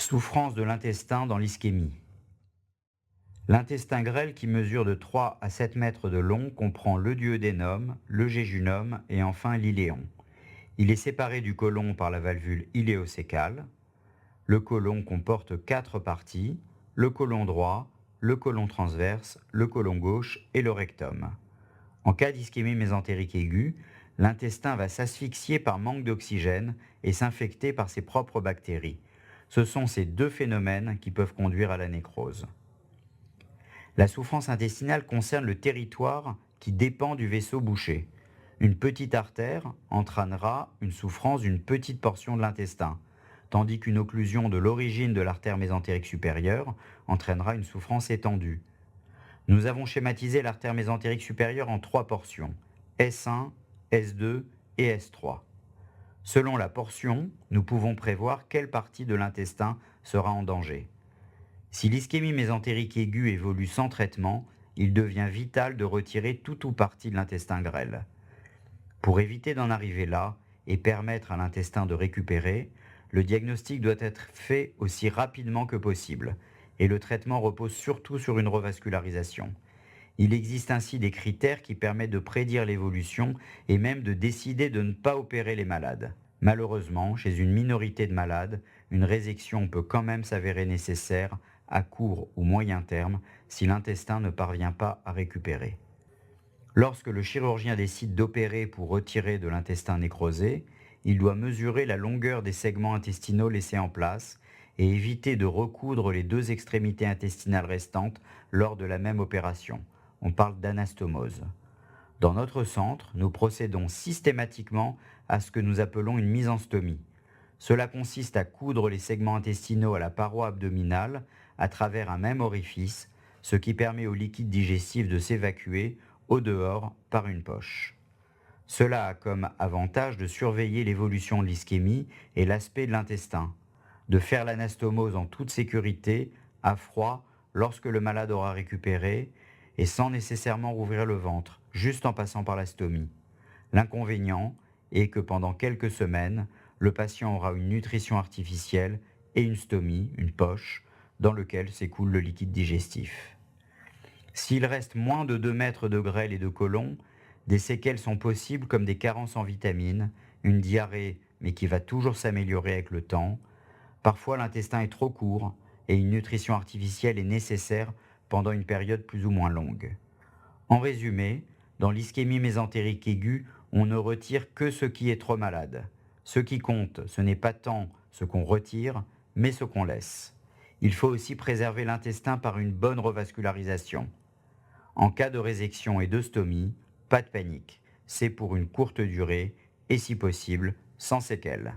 Souffrance de l'intestin dans l'ischémie. L'intestin grêle qui mesure de 3 à 7 mètres de long comprend le duodénum, le jéjunum et enfin l'iléon. Il est séparé du côlon par la valvule iléocécale. Le côlon comporte 4 parties, le côlon droit, le côlon transverse, le côlon gauche et le rectum. En cas d'ischémie mésentérique aiguë, l'intestin va s'asphyxier par manque d'oxygène et s'infecter par ses propres bactéries. Ce sont ces deux phénomènes qui peuvent conduire à la nécrose. La souffrance intestinale concerne le territoire qui dépend du vaisseau bouché. Une petite artère entraînera une souffrance d'une petite portion de l'intestin, tandis qu'une occlusion de l'origine de l'artère mésentérique supérieure entraînera une souffrance étendue. Nous avons schématisé l'artère mésentérique supérieure en 3 portions, S1, S2 et S3. Selon la portion, nous pouvons prévoir quelle partie de l'intestin sera en danger. Si l'ischémie mésentérique aiguë évolue sans traitement, il devient vital de retirer tout ou partie de l'intestin grêle. Pour éviter d'en arriver là et permettre à l'intestin de récupérer, le diagnostic doit être fait aussi rapidement que possible, et le traitement repose surtout sur une revascularisation. Il existe ainsi des critères qui permettent de prédire l'évolution et même de décider de ne pas opérer les malades. Malheureusement, chez une minorité de malades, une résection peut quand même s'avérer nécessaire à court ou moyen terme si l'intestin ne parvient pas à récupérer. Lorsque le chirurgien décide d'opérer pour retirer de l'intestin nécrosé, il doit mesurer la longueur des segments intestinaux laissés en place et éviter de recoudre les 2 extrémités intestinales restantes lors de la même opération. On parle d'anastomose. Dans notre centre, nous procédons systématiquement à ce que nous appelons une misenstomie. Cela consiste à coudre les segments intestinaux à la paroi abdominale à travers un même orifice, ce qui permet au liquide digestif de s'évacuer au dehors par une poche. Cela a comme avantage de surveiller l'évolution de l'ischémie et l'aspect de l'intestin, de faire l'anastomose en toute sécurité, à froid, lorsque le malade aura récupéré, et sans nécessairement rouvrir le ventre, juste en passant par la stomie. L'inconvénient est que pendant quelques semaines, le patient aura une nutrition artificielle et une stomie, une poche, dans laquelle s'écoule le liquide digestif. S'il reste moins de 2 mètres de grêle et de côlon, des séquelles sont possibles comme des carences en vitamines, une diarrhée mais qui va toujours s'améliorer avec le temps. Parfois l'intestin est trop court et une nutrition artificielle est nécessaire pendant une période plus ou moins longue. En résumé, dans l'ischémie mésentérique aiguë, on ne retire que ce qui est trop malade. Ce qui compte, ce n'est pas tant ce qu'on retire, mais ce qu'on laisse. Il faut aussi préserver l'intestin par une bonne revascularisation. En cas de résection et de stomie, pas de panique. C'est pour une courte durée et si possible, sans séquelles.